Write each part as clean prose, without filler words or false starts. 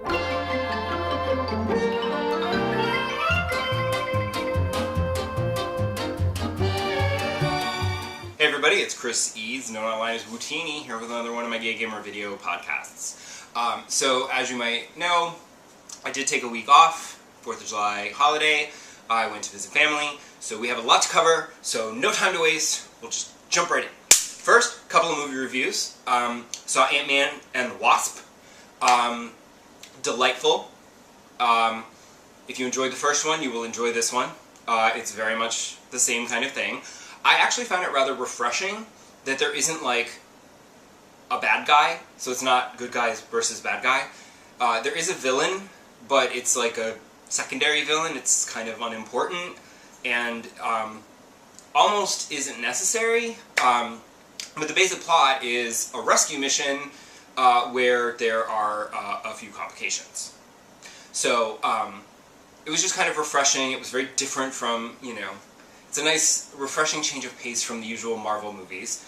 Hey everybody, it's Chris Eads, known online as Wootini, here with another one of my Gay Gamer video podcasts. So, as you might know, I did take a week off, 4th of July holiday. I went to visit family, so we have a lot to cover, so no time to waste, we'll just jump right in. First, a couple of movie reviews. Saw Ant-Man and the Wasp. Delightful. If you enjoyed the first one, you will enjoy this one. It's very much the same kind of thing. I actually found it rather refreshing that there isn't like a bad guy, so it's not good guys versus bad guy. There is a villain, but it's like a secondary villain. It's kind of unimportant and almost isn't necessary. But the basic plot is a rescue mission where there are a few complications. So it was just kind of refreshing. It was very different from, it's a nice, refreshing change of pace from the usual Marvel movies.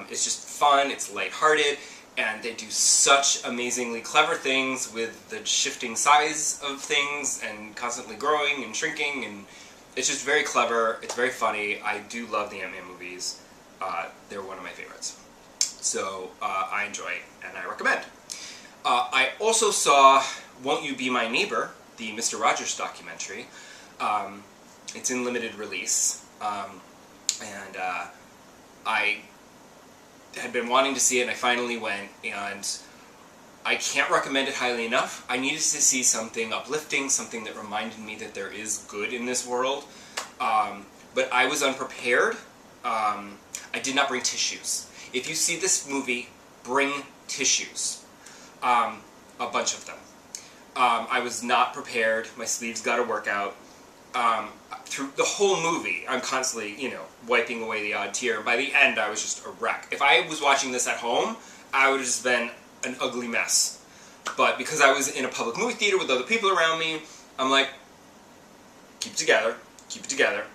It's just fun, it's lighthearted, and they do such amazingly clever things with the shifting size of things and constantly growing and shrinking, and it's just very clever, it's very funny. I do love the Ant-Man movies. They're one of my favorites. So I enjoy and I recommend. I also saw Won't You Be My Neighbor, the Mr. Rogers documentary. It's in limited release, and I had been wanting to see it, and I finally went, and I can't recommend it highly enough. I needed to see something uplifting, something that reminded me that there is good in this world, but I was unprepared. I did not bring tissues. If you see this movie, bring tissues. A bunch of them. I was not prepared. My sleeves got a workout. Through the whole movie, I'm constantly, wiping away the odd tear. By the end, I was just a wreck. If I was watching this at home, I would have just been an ugly mess. But because I was in a public movie theater with other people around me, I'm like, keep it together, keep it together.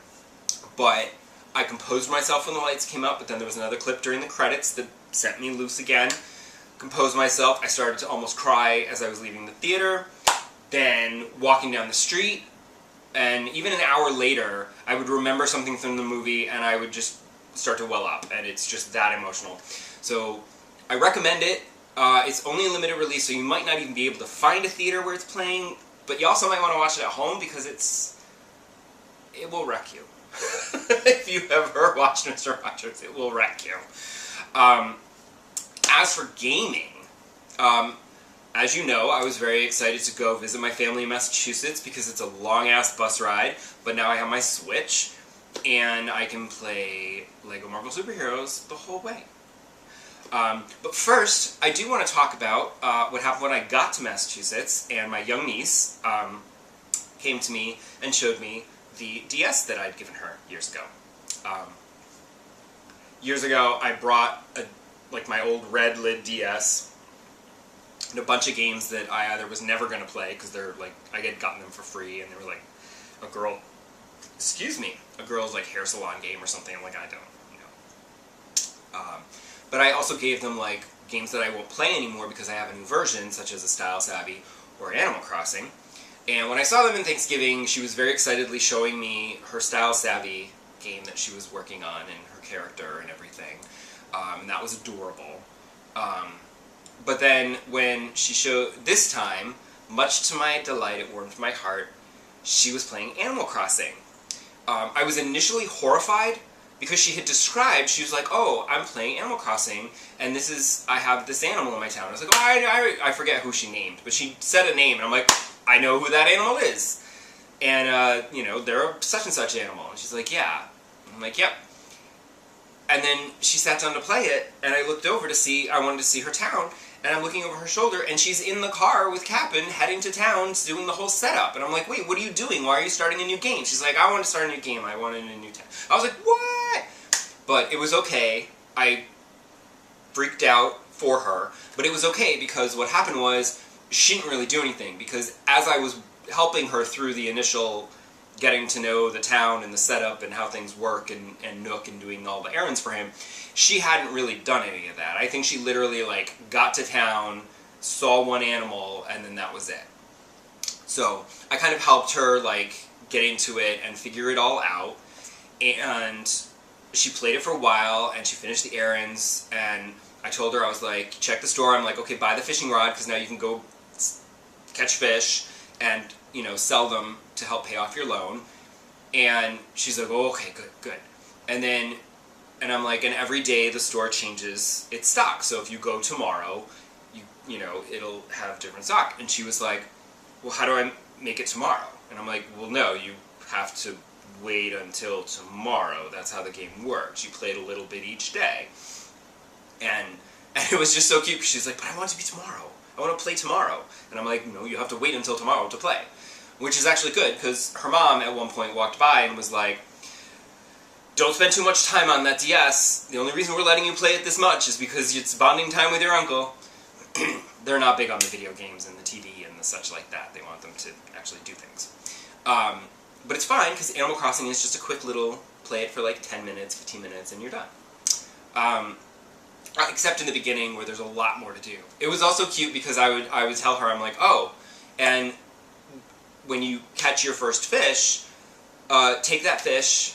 But I composed myself when the lights came up, but then there was another clip during the credits that sent me loose again. Composed myself. I started to almost cry as I was leaving the theater. Then walking down the street, and even an hour later, I would remember something from the movie and I would just start to well up, and it's just that emotional. So I recommend it. It's only a limited release, so you might not even be able to find a theater where it's playing, but you also might want to watch it at home because it will wreck you. If you ever watched Mr. Rogers, it will wreck you. As for gaming, as you know, I was very excited to go visit my family in Massachusetts because it's a long-ass bus ride, but now I have my Switch, and I can play LEGO Marvel Superheroes the whole way. But first, I do want to talk about what happened when I got to Massachusetts, and my young niece came to me and showed me the DS that I'd given her years ago. Years ago, I brought my old red lid DS and a bunch of games that I either was never going to play because they're I had gotten them for free, and they were a girl's hair salon game or something. I'm like, I don't, but I also gave them games that I won't play anymore because I have a new version, such as a Style Savvy or Animal Crossing. And when I saw them in Thanksgiving, she was very excitedly showing me her Style Savvy game that she was working on and her character and everything. And that was adorable. But then when she showed, this time, much to my delight, it warmed my heart, she was playing Animal Crossing. I was initially horrified because she had described, she was like, oh, I'm playing Animal Crossing, and I have this animal in my town. I was like, oh, I forget who she named, but she said a name, and I'm like, I know who that animal is. And, they're a such and such animal. And she's like, yeah. And I'm like, yep. And then she sat down to play it, and I looked over I wanted to see her town, and I'm looking over her shoulder, and she's in the car with Cap'n, heading to town, doing the whole setup. And I'm like, wait, what are you doing? Why are you starting a new game? She's like, I want to start a new game. I wanted a new town. I was like, what? But it was okay. I freaked out for her, but it was okay because what happened was she didn't really do anything, because as I was helping her through the initial getting to know the town and the setup and how things work and Nook and doing all the errands for him, she hadn't really done any of that. I think she literally got to town, saw one animal, and then that was it. So I kind of helped her like get into it and figure it all out, and she played it for a while, and she finished the errands, and I told her, I was like, check the store. I'm like, okay, buy the fishing rod, because now you can go catch fish and, you know, sell them to help pay off your loan. And she's like, oh, okay, good. And then, and I'm like, and every day the store changes its stock. So if you go tomorrow, you know, it'll have different stock. And she was like, well, how do I make it tomorrow? And I'm like, well, no, you have to wait until tomorrow. That's how the game works. You play it a little bit each day. And it was just so cute, because she's like, but I want it to be tomorrow. I want to play tomorrow. And I'm like, no, you have to wait until tomorrow to play. Which is actually good, because her mom at one point walked by and was like, don't spend too much time on that DS. The only reason we're letting you play it this much is because it's bonding time with your uncle. They're not big on the video games and the TV and the such like that. They want them to actually do things. But it's fine, because Animal Crossing is just a quick little play it for like 10 minutes, 15 minutes, and you're done. Except in the beginning, where there's a lot more to do. It was also cute, because I would tell her, I'm like, oh, and when you catch your first fish, take that fish,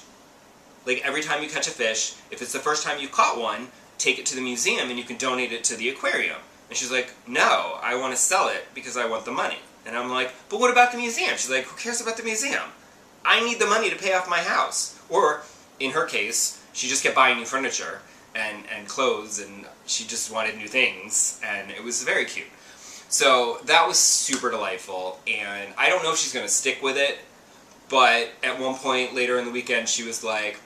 like every time you catch a fish, if it's the first time you caught one, take it to the museum and you can donate it to the aquarium. And she's like, no, I want to sell it because I want the money. And I'm like, but what about the museum? She's like, who cares about the museum? I need the money to pay off my house. Or, in her case, she just kept buying new furniture and clothes, and she just wanted new things, and it was very cute. So that was super delightful, and I don't know if she's going to stick with it, but at one point later in the weekend she was like,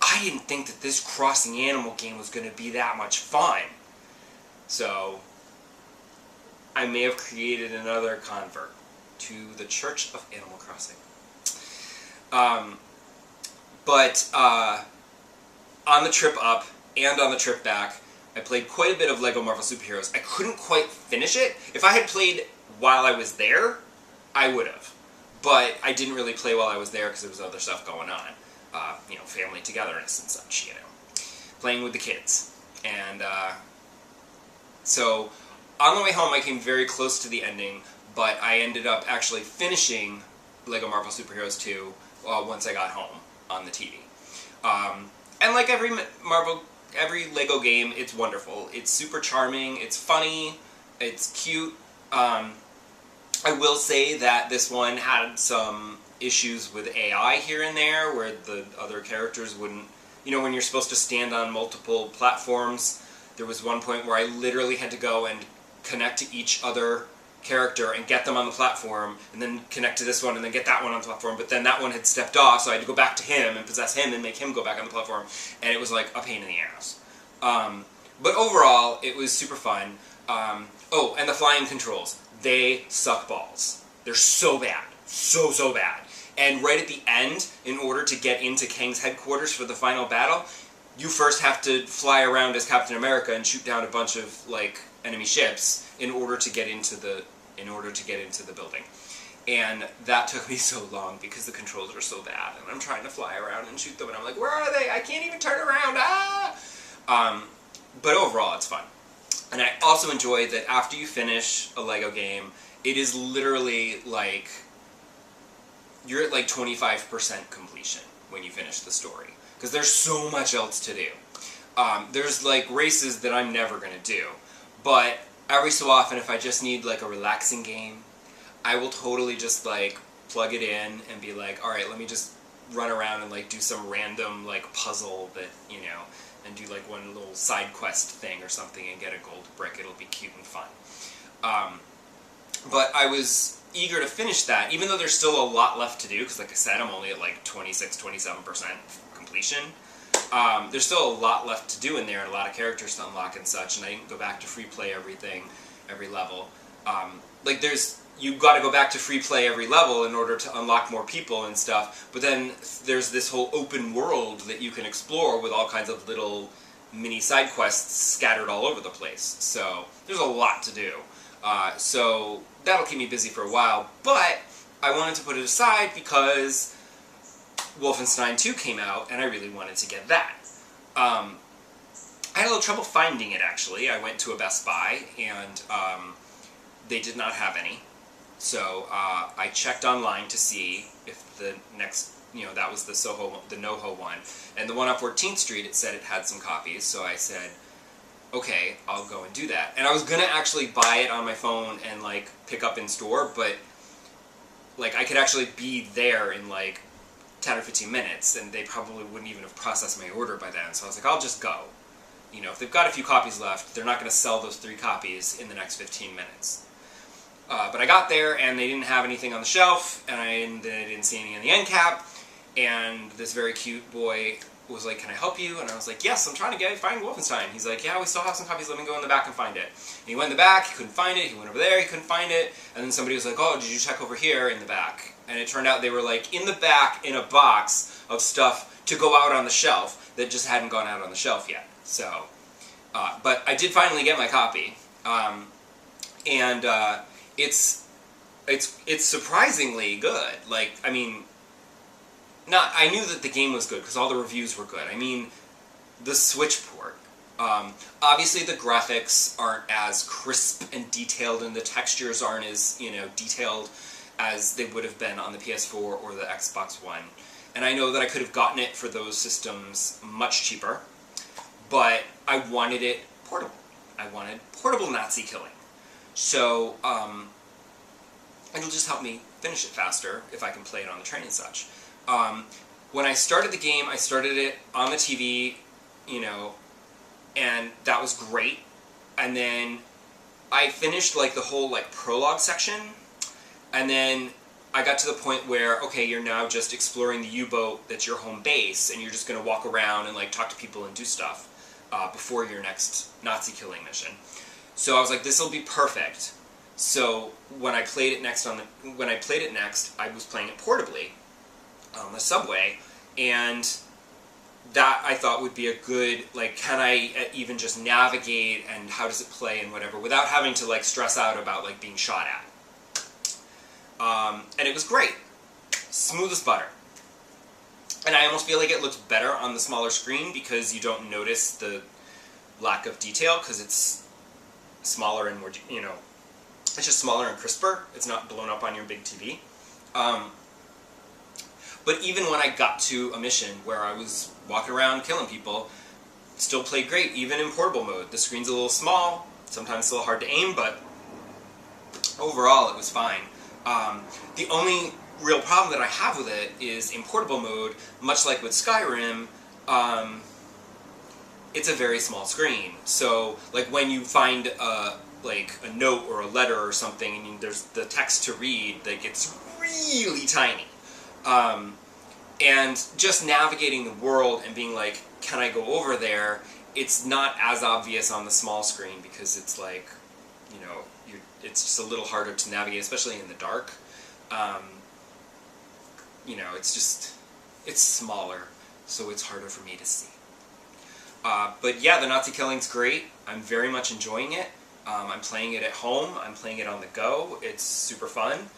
I didn't think that this crossing animal game was going to be that much fun. So I may have created another convert to the Church of Animal Crossing. But on the trip up and on the trip back, I played quite a bit of LEGO Marvel Superheroes. I couldn't quite finish it. If I had played while I was there, I would have. But I didn't really play while I was there because there was other stuff going on. You know, family togetherness and such, you know. Playing with the kids. And so on the way home I came very close to the ending, but I ended up actually finishing LEGO Marvel Superheroes 2 once I got home on the TV. And like every LEGO game, it's wonderful. It's super charming, it's funny, it's cute. I will say that this one had some issues with AI here and there, where the other characters wouldn't... You know, when you're supposed to stand on multiple platforms, there was one point where I literally had to go and connect to each other character and get them on the platform, and then connect to this one and then get that one on the platform, but then that one had stepped off, so I had to go back to him and possess him and make him go back on the platform, and it was like a pain in the ass. But overall, it was super fun. Oh, and the flying controls. They suck balls. They're so bad. So bad. And right at the end, in order to get into Kang's headquarters for the final battle, you first have to fly around as Captain America and shoot down a bunch of, like, enemy ships in order to get into the building. And that took me so long because the controls are so bad, and I'm trying to fly around and shoot them, and I'm like, where are they? I can't even turn around, But overall, it's fun. And I also enjoy that after you finish a LEGO game, it is literally like, you're at like 25% completion when you finish the story. Because there's so much else to do. There's like races that I'm never going to do. But every so often, if I just need like a relaxing game, I will totally just like plug it in and be like, alright, let me just run around and like do some random like puzzle that, you know, and do like one little side quest thing or something and get a gold brick. It'll be cute and fun. But I was eager to finish that, even though there's still a lot left to do, because like I said, I'm only at like 26-27% completion. There's still a lot left to do in there, and a lot of characters to unlock and such, and I didn't go back to free play everything, every level. Like you've got to go back to free play every level in order to unlock more people and stuff, but then there's this whole open world that you can explore with all kinds of little mini side quests scattered all over the place. So there's a lot to do. So that'll keep me busy for a while, but I wanted to put it aside because Wolfenstein 2 came out, and I really wanted to get that. I had a little trouble finding it, actually. I went to a Best Buy, and they did not have any. So I checked online to see if the next, that was the NoHo one. And the one on 14th Street, it said it had some copies. So I said, okay, I'll go and do that. And I was going to actually buy it on my phone and, like, pick up in store, but, like, I could actually be there in, like, 10 or 15 minutes, and they probably wouldn't even have processed my order by then. So I was like, I'll just go. If they've got a few copies left, they're not going to sell those 3 copies in the next 15 minutes. But I got there, and they didn't have anything on the shelf, and I didn't see any in the end cap, and this very cute boy was like, can I help you? And I was like, yes, I'm trying to find Wolfenstein. He's like, yeah, we still have some copies, let me go in the back and find it. And he went in the back, he couldn't find it, he went over there, he couldn't find it, and then somebody was like, oh, did you check over here in the back? And it turned out they were, like, in the back in a box of stuff to go out on the shelf that just hadn't gone out on the shelf yet. So, but I did finally get my copy, and it's surprisingly good. Like, I mean, I knew that the game was good because all the reviews were good. I mean, the Switch port. Obviously, the graphics aren't as crisp and detailed, and the textures aren't as, detailed as they would have been on the PS4 or the Xbox One. And I know that I could have gotten it for those systems much cheaper, but I wanted it portable. I wanted portable Nazi killing. So, it'll just help me finish it faster if I can play it on the train and such. When I started the game, I started it on the TV, and that was great. And then I finished, like, the whole, like, prologue section, and then I got to the point where, okay, you're now just exploring the U-boat that's your home base, and you're just going to walk around and, like, talk to people and do stuff before your next Nazi killing mission. So I was like, this will be perfect. So when I played it next, I was playing it portably on the subway, and that I thought would be a good, like, can I even just navigate and how does it play and whatever without having to, like, stress out about, like, being shot at. And it was great. Smooth as butter. And I almost feel like it looks better on the smaller screen because you don't notice the lack of detail because it's smaller and more, it's just smaller and crisper. It's not blown up on your big TV. But even when I got to a mission where I was walking around killing people, it still played great, even in portable mode. The screen's a little small, sometimes it's a little hard to aim, but overall it was fine. The only real problem that I have with it is in portable mode, much like with Skyrim, it's a very small screen. So, like, when you find a note or a letter or something, and there's the text to read, like, it's really tiny. And just navigating the world and being like, can I go over there, it's not as obvious on the small screen because it's like, it's just a little harder to navigate, especially in the dark. It's smaller, so it's harder for me to see. But yeah, the Nazi killing's great. I'm very much enjoying it. I'm playing it at home. I'm playing it on the go. It's super fun.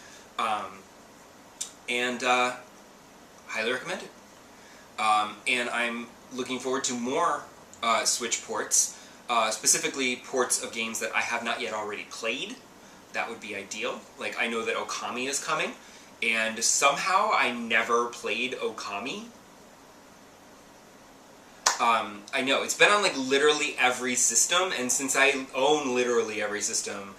And highly recommend it. And I'm looking forward to more Switch ports, specifically ports of games that I have not yet already played. That would be ideal. Like, I know that Okami is coming, and somehow I never played Okami. I know, it's been on, like, literally every system, and since I own literally every system,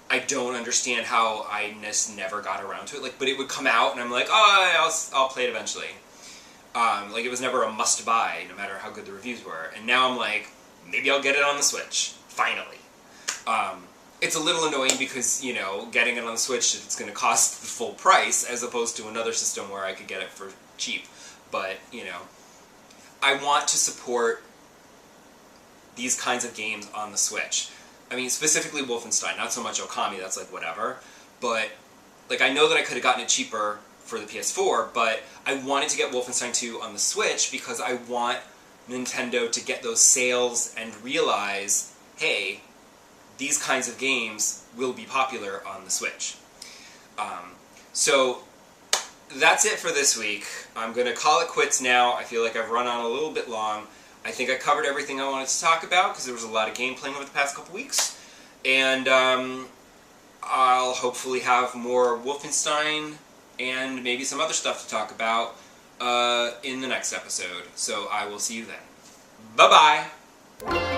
I don't understand how I just never got around to it. Like, but it would come out, and I'm like, oh, I'll play it eventually. Like, it was never a must-buy, no matter how good the reviews were. And now I'm like, maybe I'll get it on the Switch, finally. It's a little annoying because, getting it on the Switch, it's going to cost the full price, as opposed to another system where I could get it for cheap. But, I want to support these kinds of games on the Switch. I mean, specifically Wolfenstein, not so much Okami, that's like whatever. But, like, I know that I could have gotten it cheaper for the PS4, but I wanted to get Wolfenstein 2 on the Switch because I want Nintendo to get those sales and realize, hey, these kinds of games will be popular on the Switch. So, that's it for this week. I'm going to call it quits now. I feel like I've run on a little bit long. I think I covered everything I wanted to talk about because there was a lot of game playing over the past couple weeks. And I'll hopefully have more Wolfenstein and maybe some other stuff to talk about in the next episode. So I will see you then. Bye-bye!